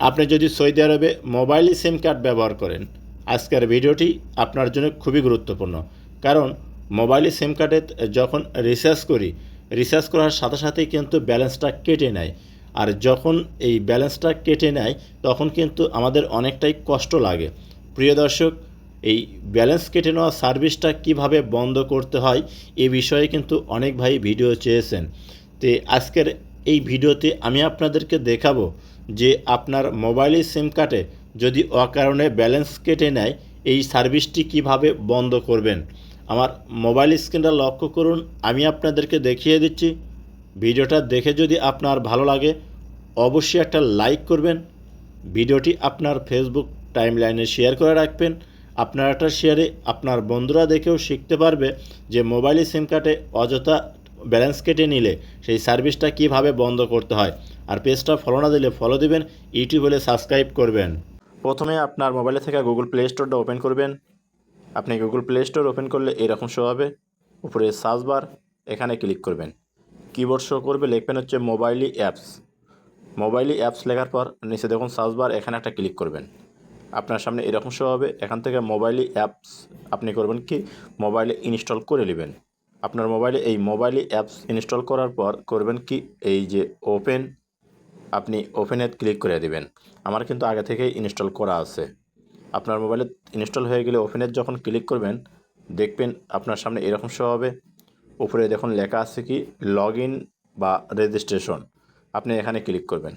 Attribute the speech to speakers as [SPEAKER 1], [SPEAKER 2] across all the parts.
[SPEAKER 1] আপনি যদি সৌদি আরবে মোবাইল সিম কার্ড ব্যবহার করেন, আজকের ভিডিওটি আপনার জন্য খুবই গুরুত্বপূর্ণ। কারণ মোবাইল সিম কার্ডে যখন রিচার্জ করার সাথে সাথেই কিন্তু ব্যালেন্সটা কেটে নেয়। আর যখন এই ব্যালেন্সটা কেটে নেয় তখন কিন্তু আমাদের অনেকটাই কষ্ট লাগে। প্রিয় দর্শক, এই ব্যালেন্স কেটে নেওয়া সার্ভিসটা কিভাবে বন্ধ করতে হয় এ বিষয়ে কিন্তু অনেক ভাই ভিডিও চেয়েছেন। তো আজকের এই ভিডিওতে আমি আপনাদেরকে দেখাবো যে আপনার মোবাইলের সিম কার্ডে যদি অকারণে ব্যালেন্স কেটে নেয় এই সার্ভিসটি কিভাবে বন্ধ করবেন। আমার মোবাইল স্ক্রিনটা লক্ষ্য করুন, আমি আপনাদেরকে দেখিয়ে দিচ্ছি। ভিডিওটা দেখে যদি আপনার ভালো লাগে অবশ্যই একটা লাইক করবেন। ভিডিওটি আপনার ফেসবুক টাইমলাইনে শেয়ার করে রাখবেন। আপনার একটা শেয়ারে আপনার বন্ধুরা দেখেও শিখতে পারবে যে মোবাইলে সিম কার্ডে অযথা ব্যালেন্স কেটে নিলে সেই সার্ভিসটা কিভাবে বন্ধ করতে হয়। আর পেজটা ফলো না দিলে ফলো দিবেন, ইউটিউব হলে সাবস্ক্রাইব করবেন। প্রথমে আপনার মোবাইলে থেকে গুগল প্লে স্টোরটা ওপেন করবেন। আপনি গুগল প্লে স্টোর ওপেন করলে এরকম শো হবে। উপরে সার্চ বার, এখানে ক্লিক করবেন। কিবোর্ড শো করবে, লিখবেন হচ্ছে মোবাইলি অ্যাপস। মোবাইলি অ্যাপস লেখার পর নিচে দেখুন সার্চ বার, এখানে একটা ক্লিক করবেন। আপনার সামনে এরকম শো হবে। এখান থেকে মোবাইলি অ্যাপস আপনি করবেন কি মোবাইলে ইনস্টল করে নেবেন। আপনার মোবাইলে এই মোবাইলি অ্যাপস ইনস্টল করার পর করবেন কি এই যে ওপেন, আপনি ওপেনে ক্লিক করে দিবেন। আমার কিন্তু আগে থেকেই ইনস্টল করা আছে। আপনার মোবাইলে ইনস্টল হয়ে গেলে ওপেনের যখন ক্লিক করবেন দেখবেন আপনার সামনে এরকম শো হবে। উপরে দেখুন লেখা আছে কি লগ ইন বা রেজিস্ট্রেশন, আপনি এখানে ক্লিক করবেন।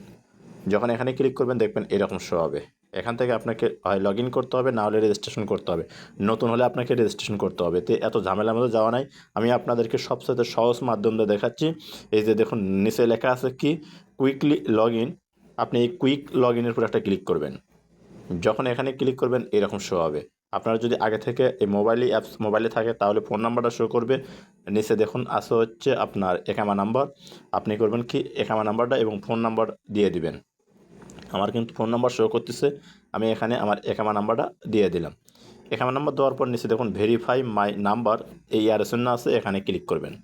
[SPEAKER 1] যখন এখানে ক্লিক করবেন দেখবেন এরকম শো হবে। এখান থেকে আপনাকে হয় লগ ইন করতে হবে, না হলে রেজিস্ট্রেশন করতে হবে। নতুন হলে আপনাকে রেজিস্ট্রেশন করতে হবে। তো এত ঝামেলার মধ্যে যাওয়া নাই, আমি আপনাদেরকে সবচেয়ে সহজ মাধ্যম দিয়ে দেখাচ্ছি। এই যে দেখুন নিচে লেখা আছে কি কুইকলি লগ ইন, আপনি এই কুইক লগ ইনের উপর একটা ক্লিক করবেন। যখন এখানে ক্লিক করবেন এরকম শো হবে। আপনারা যদি আগে থেকে এই অ্যাপস মোবাইলে থাকে তাহলে ফোন নাম্বারটা শো করবে। নিচে দেখুন আছে হচ্ছে আপনার একামা নাম্বার, আপনি করবেন কি একামা নাম্বারটা এবং ফোন নাম্বার দিয়ে দিবেন। আমার কিন্তু ফোন নাম্বার শো করতেছে, আমি এখানে আমার একামা নাম্বারটা দিয়ে দিলাম। একামা নাম্বার দেওয়ার পর নিচে দেখুন ভেরিফাই মাই নাম্বার, এই চিহ্ন আছে, এখানে ক্লিক করবেন।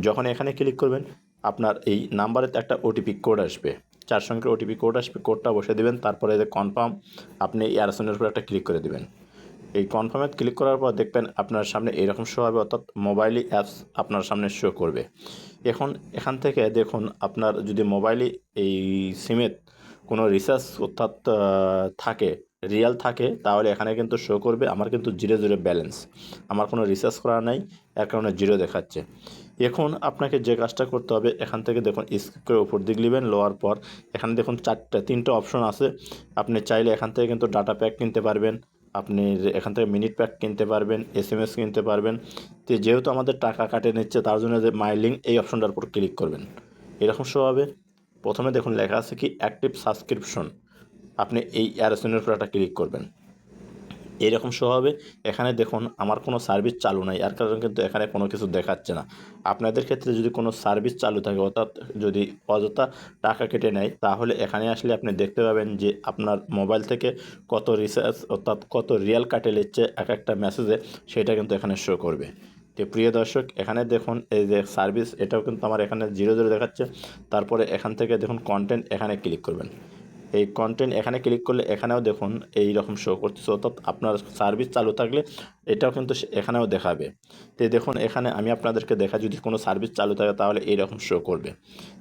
[SPEAKER 1] যখন এখানে ক্লিক করবেন আপনার এই নাম্বারেতে একটা ওটিপি কোড আসবে, 4 সংখ্যার ওটিপি কোড আসবে। কোডটা বসে দেবেন, তারপরে যে কনফার্ম আপনি এই চিহ্নের উপর একটা ক্লিক করে দেবেন। এই কনফার্মে ক্লিক করার পর দেখবেন আপনার সামনে এরকম শো হবে, অর্থাৎ মোবাইলি অ্যাপস আপনার সামনে শো করবে। এখন এখান থেকে দেখুন আপনার যদি মোবাইলে এই সিমে কোনো রিচার্জ অর্থাৎ থাকে, রিয়াল থাকে, তাহলে এখানে কিন্তু শো করবে আমার কিন্তু 0 ব্যালেন্স, আমার কোনো রিচার্জ করা নাই, এর কারণে 0 দেখাচ্ছে। এখন আপনাকে যে কাজটা করতে হবে এখান থেকে দেখুন স্কিপ করে উপর দিক নেবেন, লওয়ার পর এখানে দেখুন 3টে অপশন আছে। আপনি চাইলে এখান থেকে কিন্তু ডাটা প্যাক কিনতে পারবেন, আপনি এখান থেকে মিনিট প্যাক কিনতে পারবেন, এসএমএস কিনতে পারবেন। তো যেহেতু আমাদের টাকা কাটে নিচ্ছে তার জন্য যে মাই লিঙ্ক এই অপশনটার উপর ক্লিক করবেন। এরকম শো হবে। প্রথমে দেখুন লেখা আছে কি অ্যাক্টিভ সাবস্ক্রিপশন, আপনি এই অ্যারোসনের উপর একটা ক্লিক করবেন। এইরকম শো হবে। এখানে দেখুন আমার কোনো সার্ভিস চালু নাই, এর কারণে কিন্তু এখানে কোনো কিছু দেখাচ্ছে না। আপনাদের ক্ষেত্রে যদি কোনো সার্ভিস চালু থাকে অর্থাৎ যদি অযথা টাকা কেটে নেয় তাহলে এখানে আসলে আপনি দেখতে পাবেন যে আপনার মোবাইল থেকে কত রিচার্জ অর্থাৎ কত রিয়াল কাটে নিচ্ছে এক একটা মেসেজে, সেটা কিন্তু এখানে শো করবে। তো প্রিয় দর্শক এখানে দেখুন এই যে সার্ভিস, এটাও কিন্তু আমার এখানে 0 দেখাচ্ছে। তারপরে এখান থেকে দেখুন কন্টেন্ট, এখানে ক্লিক করবেন। এই কন্টেন্ট এখানে ক্লিক করলে এখানেও দেখুন এই রকম শো করতেছে, অর্থাৎ আপনার সার্ভিস চালু থাকলে এটাও কিন্তু এখানেও দেখাবে। তো দেখুন এখানে আমি আপনাদেরকে দেখা যদি কোনো সার্ভিস চালু থাকে তাহলে এইরকম শো করবে।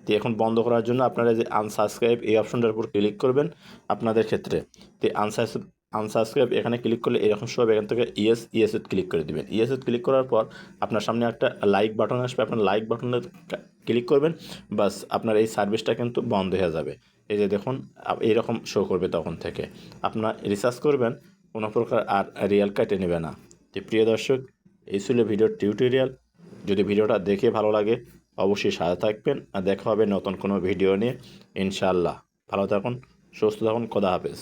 [SPEAKER 1] তো এখন বন্ধ করার জন্য আপনারা যে আনসাবস্ক্রাইব এই অপশনটার উপর ক্লিক করবেন আপনাদের ক্ষেত্রে। তো আনসাবস্ক্রাইব এখানে ক্লিক করলে এরকম শো হবে। এখান থেকে ইয়েসে ক্লিক করে দেবেন। ইয়েসে ক্লিক করার পর আপনার সামনে একটা লাইক বাটন আসবে, আপনার লাইক বাটনে ক্লিক করবেন, বাস আপনার এই সার্ভিসটা কিন্তু বন্ধ হয়ে যাবে। এই যে দেখুন এইরকম শো করবে, তখন থেকে আপনার রিসার্চ করবেন, কোনো প্রকার আর রিয়াল কাটে নেবে না। তো প্রিয় দর্শক এই ছিল ভিডিওর টিউটোরিয়াল। যদি ভিডিওটা দেখে ভালো লাগে অবশ্যই সাথে থাকবেন, আর দেখা হবে নতুন কোনো ভিডিও নিয়ে ইনশাআল্লাহ। ভালো থাকুন, সুস্থ থাকুন, খোদা হাফেজ।